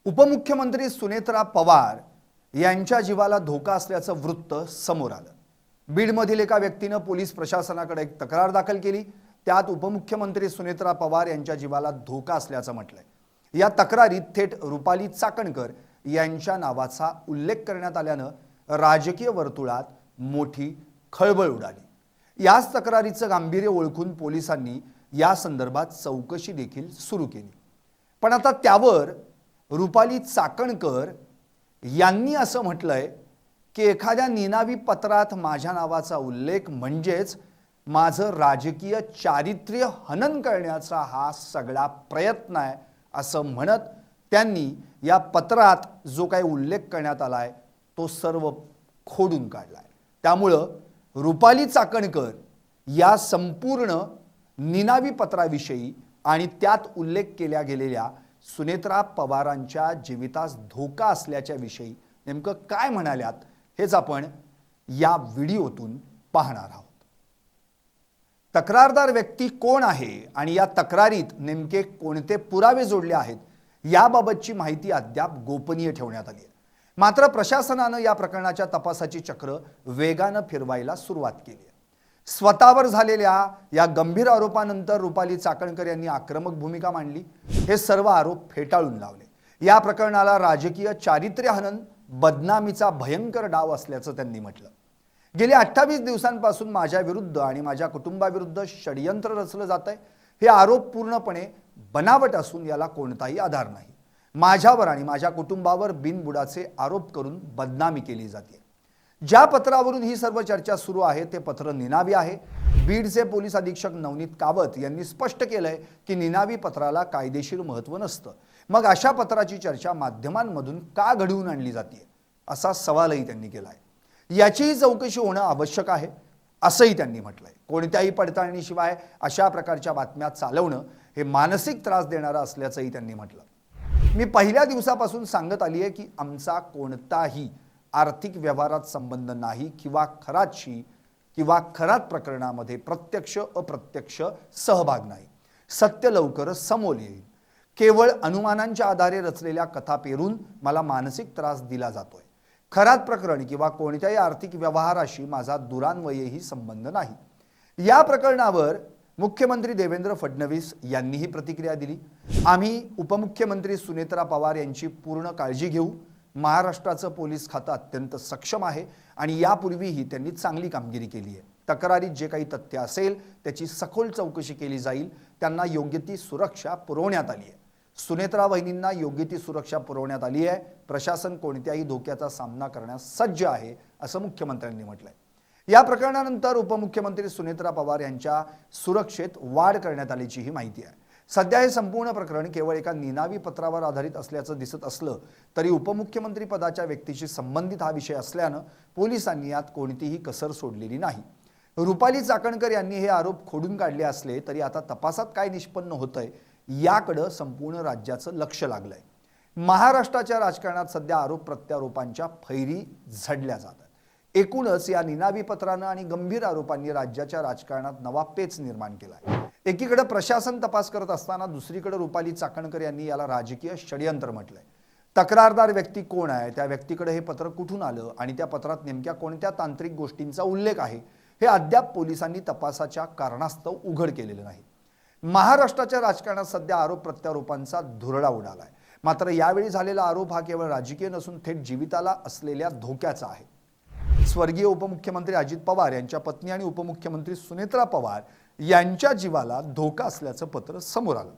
उपमुख्यमंत्री सुनेत्रा पवार यांच्या जीवाला धोका असल्याचं वृत्त समोर आलं। बीडमधील एका व्यक्तीने पोलीस प्रशासनाकडे एक तक्रार दाखल केली। त्यात उपमुख्यमंत्री सुनेत्रा पवार यांच्या जीवाला धोका असल्याचं म्हटलंय। या तक्रारीत थेट रुपाली चाकणकर यांच्या नावाचा उल्लेख करण्यात आल्यानं राजकीय वर्तुळात मोठी खळबळ उडाली। याच तक्रारीचं गांभीर्य ओळखून पोलिसांनी या संदर्भात चौकशी देखील सुरू केली। पण आता त्यावर रुपाली चाकणकर यांनी असं म्हटलंय की एखाद्या निनावी पत्रात माझ्या नावाचा उल्लेख म्हणजेच माझं राजकीय चारित्र्य हनन करण्याचा हा सगळा प्रयत्न आहे असं म्हणत त्यांनी या पत्रात जो काही उल्लेख करण्यात आलाय तो सर्व खोडून काढलाय। त्यामुळे रुपाली चाकणकर या संपूर्ण निनावी पत्राविषयी आणि त्यात उल्लेख केल्या गेलेल्या सुनेत्रा पवारांच्या जीवितास धोका असल्याच्या विषयी नेमकं काय म्हणाल्यात हेच आपण या व्हिडिओतून पाहणार आहोत। तक्रारदार व्यक्ती कोण आहे आणि या तक्रारीत नेमके कोणते पुरावे जोडले आहेत याबाबतची माहिती अद्याप गोपनीय ठेवण्यात आली आहे। मात्र प्रशासनाने या प्रकरणाच्या तपासाची चक्र वेगाने फिरवायला सुरुवात केली आहे। स्वतःवर झालेल्या या गंभीर आरोपानंतर रुपाली चाकणकर यांनी आक्रमक भूमिका मांडली। हे सर्व आरोप फेटाळून लावले। या प्रकरणाला राजकीय चारित्र्य हनन बदनामीचा भयंकर डाव असल्याचं त्यांनी म्हटलं। गेल्या 28 दिवसांपासून माझ्या विरुद्ध आणि माझ्या कुटुंबाविरुद्ध षडयंत्र रचलं जातंय। हे आरोप पूर्णपणे बनावट असून याला कोणताही आधार नाही। माझ्यावर आणि माझ्या कुटुंबावर बिनबुडाचे आरोप करून बदनामी केली जाते। ज्या पत्रावरून ही सर्व चर्चा सुरू आहे ते पत्र निनावी आहे। बीडचे पोलीस अधीक्षक नवनीत कावत यांनी स्पष्ट केलंय की निनावी पत्राला कायदेशीर महत्त्व नसतं। मग अशा पत्राची चर्चा माध्यमांमधून का घडवून आणली जाते असा सवालही त्यांनी केलाय। याचीही चौकशी होणं आवश्यक आहे असंही त्यांनी म्हटलंय। कोणत्याही पडताळणीशिवाय अशा प्रकारच्या बातम्या चालवणं हे मानसिक त्रास देणारं असल्याचंही त्यांनी म्हटलं। मी पहिल्या दिवसापासून सांगत आली आहे की आमचा कोणताही आर्थिक व्यवहारात संबंध नाही किंवा खरात प्रकरणामध्ये प्रत्यक्ष अप्रत्यक्ष सहभाग नाही। सत्य लवकरच समोर येईल। केवळ अनुमानांच्या आधारे रचलेल्या कथा पेरून मला मानसिक त्रास दिला जातोय। खरात प्रकरण किंवा कोणत्याही आर्थिक व्यवहाराशी माझा दुरान्वयही संबंध नाही। या प्रकरणावर मुख्यमंत्री देवेंद्र फडणवीस यांनीही प्रतिक्रिया दिली। आम्ही उपमुख्यमंत्री सुनेत्रा पवार यांची पूर्ण काळजी घेऊ। महाराष्ट्राचं पोलीस खातं अत्यंत सक्षम आहे आणि यापूर्वीही त्यांनी चांगली कामगिरी केली आहे। तक्रारीत जे काही तथ्य असेल त्याची सखोल चौकशी केली जाईल। त्यांना योग्य ती सुरक्षा पुरवण्यात आली आहे। सुनेत्रा वहिनींना योग्य ती सुरक्षा पुरवण्यात आली आहे। प्रशासन कोणत्याही धोक्याचा सामना करण्यास सज्ज आहे असं मुख्यमंत्र्यांनी म्हटलंय। या प्रकरणानंतर उपमुख्यमंत्री सुनेत्रा पवार यांच्या सुरक्षेत वाढ करण्यात आल्याचीही माहिती आहे। सध्या हे संपूर्ण प्रकरण केवळ एका निनावी पत्रावर आधारित असल्याचं दिसत असलं तरी उपमुख्यमंत्री पदाच्या व्यक्तीशी संबंधित हा विषय असल्यानं पोलिसांनी यात कोणतीही कसर सोडलेली नाही। रुपाली चाकणकर यांनी हे आरोप खोडून काढले असले तरी आता तपासात काय निष्पन्न होतंय याकडे संपूर्ण राज्याचं लक्ष लागलंय। महाराष्ट्राच्या राजकारणात सध्या आरोप प्रत्यारोपांच्या फैरी झडल्या जातात। एकूणच या निनावी पत्रानं आणि गंभीर आरोपांनी राज्याच्या राजकारणात नवा पेच निर्माण केलाय। एकीकडे प्रशासन तपास करत असताना दुसरीकडे रुपाली चाकणकर यांनी याला राजकीय षडयंत्र म्हटलंय। तक्रारदार व्यक्ती कोण आहे, त्या व्यक्तीकडे हे पत्र कुठून आलं आणि त्या पत्रात नेमक्या कोणत्या तांत्रिक गोष्टींचा उल्लेख आहे हे अद्याप पोलिसांनी तपासाच्या कारणास्तव उघड केलेलं नाही। महाराष्ट्राच्या राजकारणात सध्या आरोप प्रत्यारोपांचा धुरळा उडालाय। मात्र यावेळी झालेला आरोप हा केवळ राजकीय नसून थेट जीविताला असलेल्या धोक्याचा आहे। स्वर्गीय उपमुख्यमंत्री अजित पवार यांच्या पत्नी आणि उपमुख्यमंत्री सुनेत्रा पवार यांच्या जीवाला धोका असल्याचं पत्र समोर आलं।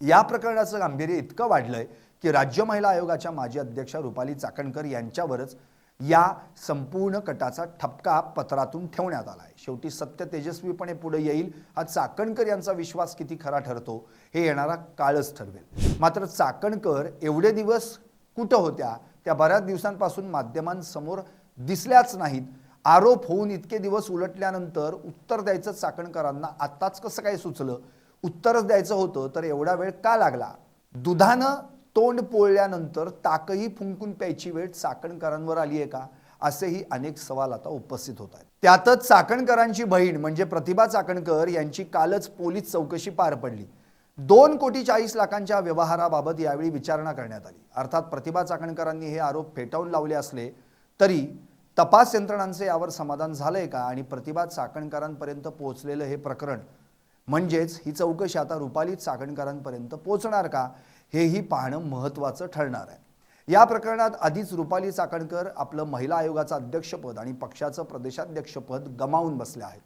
या प्रकरणाचं गांभीर्य इतकं वाढलंय की राज्य महिला आयोगाच्या माजी अध्यक्षा रुपाली चाकणकर यांच्यावरच या संपूर्ण कटाचा ठपका पत्रातून ठेवण्यात आलाय। शेवटी सत्य तेजस्वीपणे पुढे येईल हा चाकणकर यांचा विश्वास किती खरा ठरतो हे येणारा काळच ठरवेल। मात्र चाकणकर एवढे दिवस कुठं होत्या त्या बऱ्याच दिवसांपासून माध्यमांसमोर दिसल्याच नाहीत। आरोप होऊन इतके दिवस उलटल्यानंतर उत्तर द्यायचं चाकणकरांना आत्ताच कसं काय सुचलं? उत्तरच द्यायचं होतं तर एवढा वेळ का लागला? दुधानं तोंड पोळल्यानंतर ताकही फुंकून प्यायची वेळ चाकणकरांवर आली आहे का? असेही अनेक सवाल आता उपस्थित होत आहेत। त्यातच चाकणकरांची बहीण म्हणजे प्रतिभा चाकणकर यांची कालच पोलीस चौकशी पार पडली। 2,40,00,000च्या व्यवहाराबाबत यावेळी विचारणा करण्यात आली। अर्थात प्रतिभा चाकणकरांनी हे आरोप फेटाळून लावले असले तरी तपास यंत्रणांचे यावर समाधान झालंय का आणि प्रतिभा चाकणकरांपर्यंत पोहोचलेलं हे प्रकरण म्हणजेच ही चौकशी आता रुपाली चाकणकरांपर्यंत पोहोचणार का हेही पाहणं महत्त्वाचं ठरणार आहे। या प्रकरणात आधीच रुपाली चाकणकर आपलं महिला आयोगाचं अध्यक्षपद आणि पक्षाचं प्रदेशाध्यक्षपद गमावून बसले आहेत।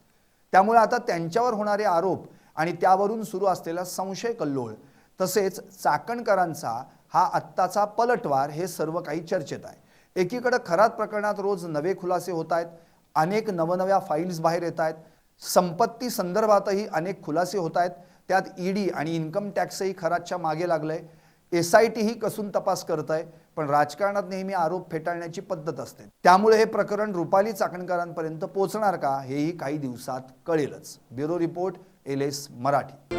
त्यामुळे आता त्यांच्यावर होणारे आरोप आणि त्यावरून सुरू असलेला संशय कल्लोळ तसेच चाकणकरांचा हा आत्ताचा पलटवार हे सर्व काही चर्चेत आहे। एकीकडे खरात प्रकरणात रोज नवे खुलासे होत आहेत, अनेक नवनव्या फाईल्स बाहेर येत आहेत, संपत्ती संदर्भातही अनेक खुलासे होत आहेत, त्यात ईडी आणि इन्कम टॅक्सही खरातच्या मागे लागलंय, SIT ही कसून तपास करत आहे, पण राजकारणात नेहमी आरोप फेटाळण्याची पद्धत असते। त्यामुळे हे प्रकरण रुपाली चाकणकरांपर्यंत पोहोचणार का हेही काही दिवसात कळेलच। Bureau report LS Marathi.